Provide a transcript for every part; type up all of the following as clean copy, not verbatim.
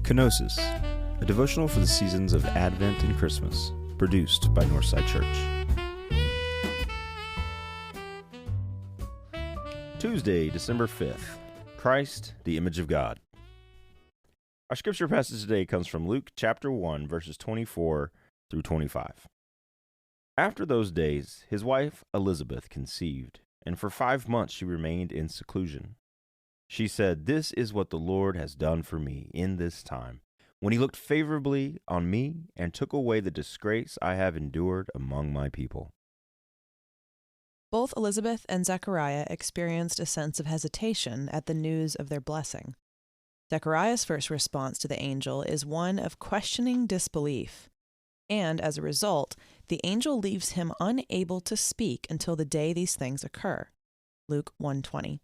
Kenosis, a devotional for the seasons of Advent and Christmas, produced by Northside Church. Tuesday, December 5th, Christ, the image of God. Our scripture passage today comes from Luke chapter 1, verses 24 through 25. After those days, his wife Elizabeth conceived, and for 5 months she remained in seclusion. She said, "This is what the Lord has done for me in this time, when he looked favorably on me and took away the disgrace I have endured among my people." Both Elizabeth and Zechariah experienced a sense of hesitation at the news of their blessing. Zechariah's first response to the angel is one of questioning disbelief, and as a result, the angel leaves him unable to speak until the day these things occur. Luke 1:20.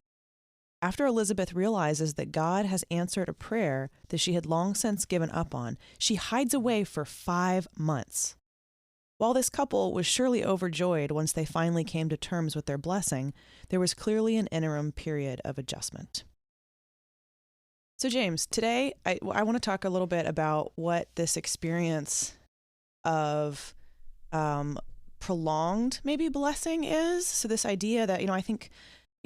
After Elizabeth realizes that God has answered a prayer that she had long since given up on, she hides away for 5 months. While this couple was surely overjoyed once they finally came to terms with their blessing, there was clearly an interim period of adjustment. So James, today I want to talk a little bit about what this experience of prolonged maybe blessing is. So this idea that, I think,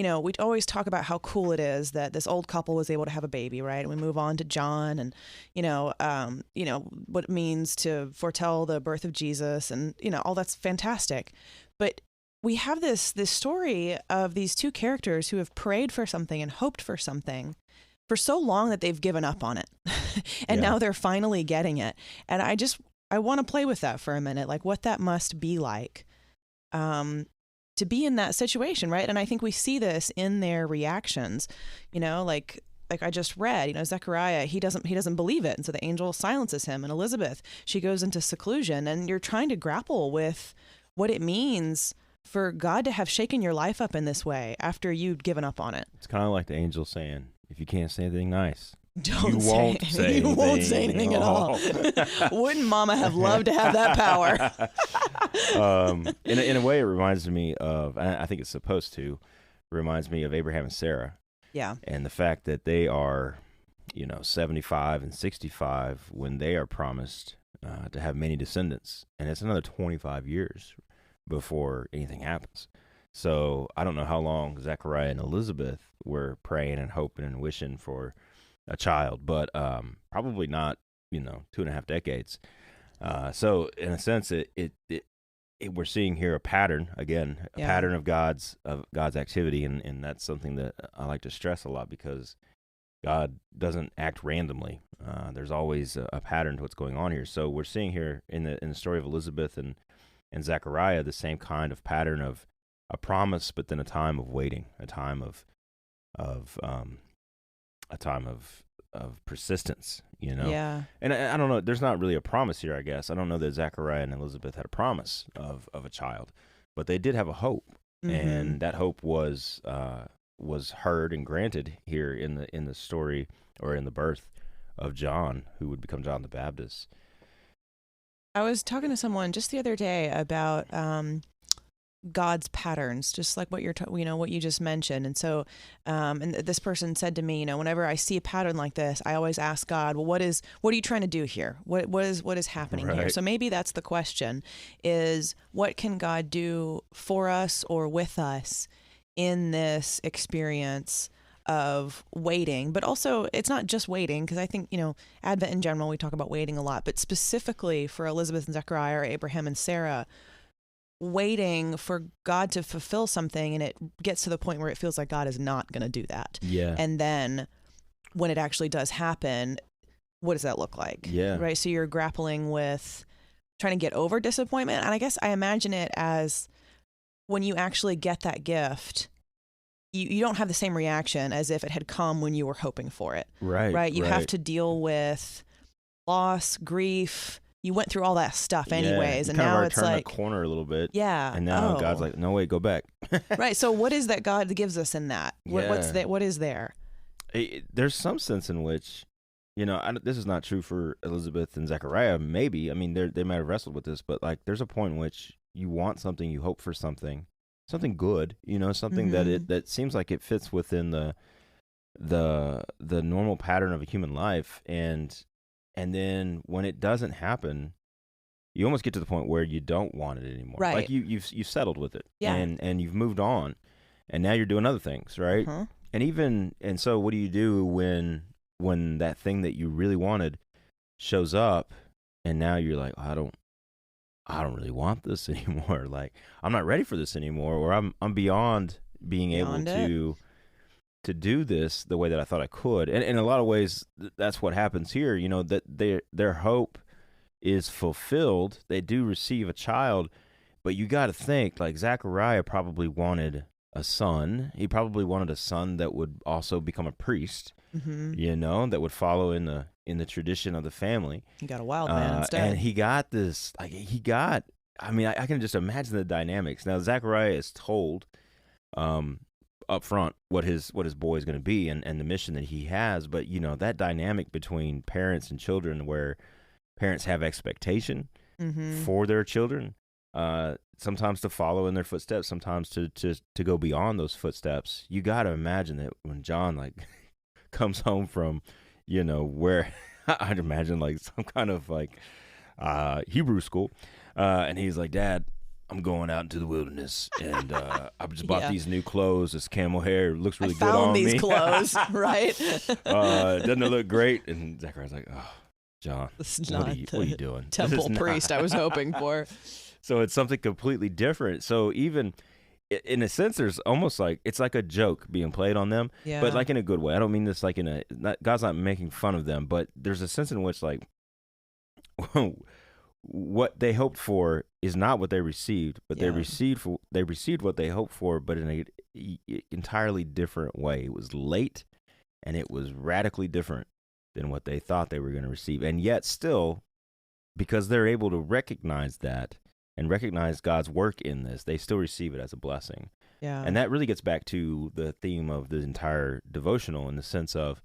we always talk about how cool it is that this old couple was able to have a baby, right? And we move on to John and, what it means to foretell the birth of Jesus and, all that's fantastic. But we have this story of these two characters who have prayed for something and hoped for something for so long that they've given up on it. And now they're finally getting it. And I want to play with that for a minute, like what that must be like. To be in that situation, right? And I think we see this in their reactions, like I just read, Zechariah, he doesn't believe it. And so the angel silences him. And Elizabeth, she goes into seclusion, and you're trying to grapple with what it means for God to have shaken your life up in this way after you'd given up on it. It's kind of like the angel saying, if you can't say anything nice, you won't say anything at all. Wouldn't Mama have loved to have that power? In a way, it reminds me of, I think it's supposed to, reminds me of Abraham and Sarah. Yeah. And the fact that they are, 75 and 65 when they are promised to have many descendants. And it's another 25 years before anything happens. So I don't know how long Zechariah and Elizabeth were praying and hoping and wishing for a child, but probably not, 2.5 decades. So in a sense, we're seeing here a pattern again, a pattern of God's activity, and that's something that I like to stress a lot because God doesn't act randomly. There's always a pattern to what's going on here. So we're seeing here in the story of Elizabeth and Zechariah the same kind of pattern of a promise, but then a time of waiting, a time of persistence, Yeah. And I don't know, there's not really a promise here, I guess. I don't know that Zechariah and Elizabeth had a promise of a child, but they did have a hope. Mm-hmm. And that hope was heard and granted here in the story, or in the birth of John, who would become John the Baptist. I was talking to someone just the other day about God's patterns, just like what what you just mentioned. And so, and this person said to me, whenever I see a pattern like this, I always ask God, well, what are you trying to do here? What is happening here? So maybe that's the question, is what can God do for us or with us in this experience of waiting? But also, it's not just waiting, because I think, Advent in general, we talk about waiting a lot, but specifically for Elizabeth and Zechariah, or Abraham and Sarah, waiting for God to fulfill something, and it gets to the point where it feels like God is not going to do that. Yeah. And then when it actually does happen, what does that look like? Yeah. Right. So you're grappling with trying to get over disappointment. And I guess I imagine it as when you actually get that gift, you don't have the same reaction as if it had come when you were hoping for it. Right. Right. You have to deal with loss, grief. You went through all that stuff anyways, and now it's like the corner a little bit. Yeah. And now God's like, no, wait, go back. Right. So what is that God gives us in that? What's that? What is there? There's some sense in which, this is not true for Elizabeth and Zechariah. Maybe, I mean, they might have wrestled with this, but like, there's a point in which you want something, you hope for something good, something Mm-hmm. that seems like it fits within the normal pattern of a human life, and And then when it doesn't happen, you almost get to the point where you don't want it anymore. Right. Like you've settled with it, Yeah. and you've moved on, and now you're doing other things, right? Uh-huh. And so what do you do when that thing that you really wanted shows up, and now you're like, I don't really want this anymore. Like, I'm not ready for this anymore, or I'm beyond being able to do this the way that I thought I could. And in a lot of ways, that's what happens here. You know, that their hope is fulfilled. They do receive a child, but you got to think, like, Zechariah probably wanted a son. He probably wanted a son that would also become a priest. Mm-hmm. You know, that would follow in the tradition of the family. He got a wild man instead. And he got this, like, I mean, I can just imagine the dynamics. Now, Zechariah is told up front what his boy is going to be and the mission that he has. But, you know, that dynamic between parents and children, where parents have expectation for their children, sometimes to follow in their footsteps, sometimes to go beyond those footsteps. You got to imagine that when John, like, comes home from, you know, where I'd imagine like some kind of like Hebrew school, and he's like, Dad, I'm going out into the wilderness, and I just bought these new clothes. This camel hair looks really good on me. I found these clothes, right? Doesn't it look great? And Zechariah's like, oh, John, this is what are you doing? Temple priest I was hoping for. So it's something completely different. So even in a sense, there's almost like it's like a joke being played on them, but like in a good way. I don't mean this like God's not making fun of them, but there's a sense in which like what they hoped for is not what they received, but they received what they hoped for, but in a entirely different way. It was late, and it was radically different than what they thought they were going to receive, and yet still, because they're able to recognize that and recognize God's work in this, they still receive it as a blessing. Yeah. And that really gets back to the theme of the entire devotional, in the sense of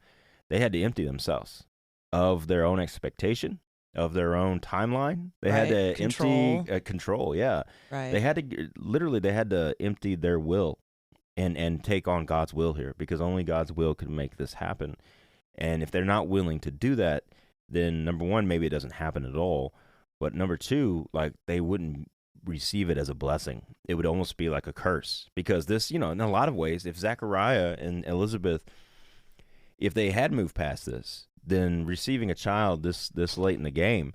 they had to empty themselves of their own expectation, of their own timeline. They had to empty control. Yeah. Right. They had to empty their will and take on God's will here, because only God's will could make this happen. And if they're not willing to do that, then number one, maybe it doesn't happen at all. But number two, like, they wouldn't receive it as a blessing. It would almost be like a curse, because this, you know, in a lot of ways, if Zechariah and Elizabeth, if they had moved past this, then receiving a child this late in the game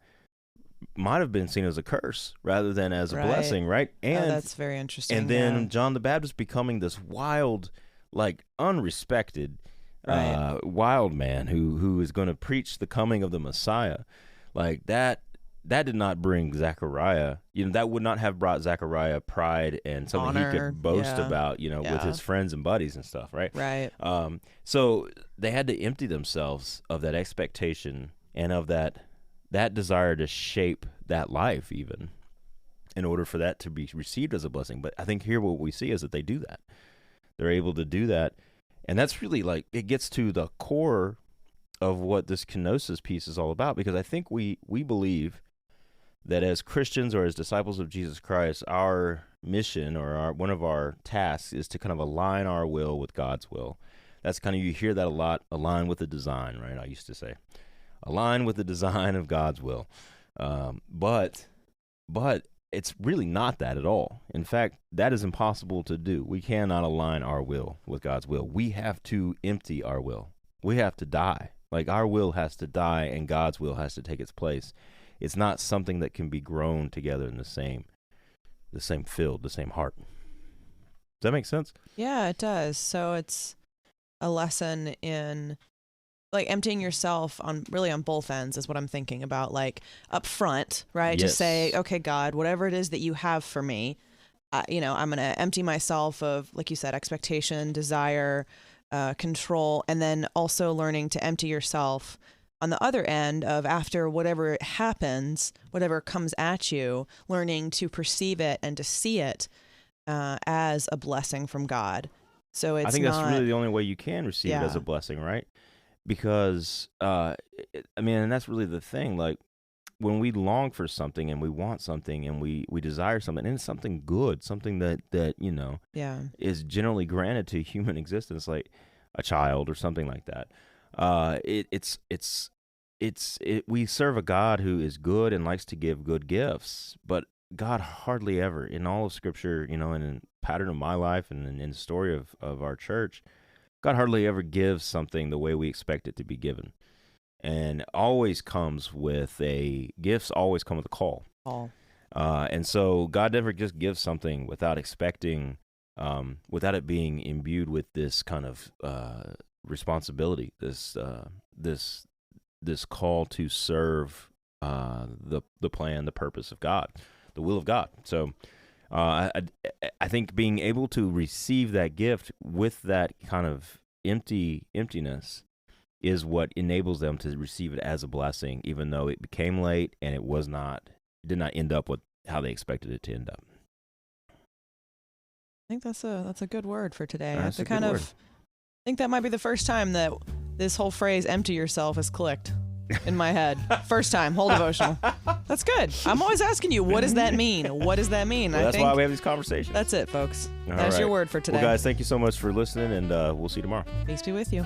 might have been seen as a curse rather than as a blessing, right? And that's very interesting. And then John the Baptist becoming this wild, like, unrespected, wild man who is going to preach the coming of the Messiah, like that. That did not bring Zechariah, you know, that would not have brought Zechariah pride and something he could boast about, you know, with his friends and buddies and stuff, right? Right. So they had to empty themselves of that expectation and of that desire to shape that life, even, in order for that to be received as a blessing. But I think here what we see is that they do that. They're able to do that. And that's really, like, it gets to the core of what this kenosis piece is all about, because I think we believe that as Christians or as disciples of Jesus Christ, our mission or one of our tasks is to kind of align our will with God's will. That's kind of, you hear that a lot, align with the design, right? I used to say, align with the design of God's will. But it's really not that at all. In fact, that is impossible to do. We cannot align our will with God's will. We have to empty our will. We have to die. Like, our will has to die and God's will has to take its place. It's not something that can be grown together in the same field, the same heart. Does that make sense? Yeah, it does. So it's a lesson in, like, emptying yourself on both ends is what I'm thinking about. Like, up front, right? Yes. Just say, okay, God, whatever it is that you have for me, you know, I'm going to empty myself of, like you said, expectation, desire, control, and then also learning to empty yourself on the other end of, after whatever happens, whatever comes at you, learning to perceive it and to see it as a blessing from God. So it's, I think that's really the only way you can receive it as a blessing, right? Because, I mean, and that's really the thing. Like, when we long for something and we want something and we desire something, and it's something good, something that you know, is generally granted to human existence, like a child or something like that. It's we serve a God who is good and likes to give good gifts, but God hardly ever, in all of Scripture, in a pattern of my life and in the story of our church, God hardly ever gives something the way we expect it to be given. And always comes with gifts always come with a call. And so God never just gives something without expecting, without it being imbued with this kind of responsibility, this call to serve the plan, the purpose of God, the will of God. So I think being able to receive that gift with that kind of emptiness is what enables them to receive it as a blessing, even though it became late and it did not end up with how they expected it to end up. I think that's a good word for today. I That's have to a good word. I think that might be the first time that this whole phrase "empty yourself" has clicked in my head. First time, whole devotional. That's good. I'm always asking you, what does that mean? What does that mean? Well, that's why we have these conversations. That's it, folks. All That's right. your word for today. Well, guys, thank you so much for listening, and we'll see you tomorrow. Peace be with you.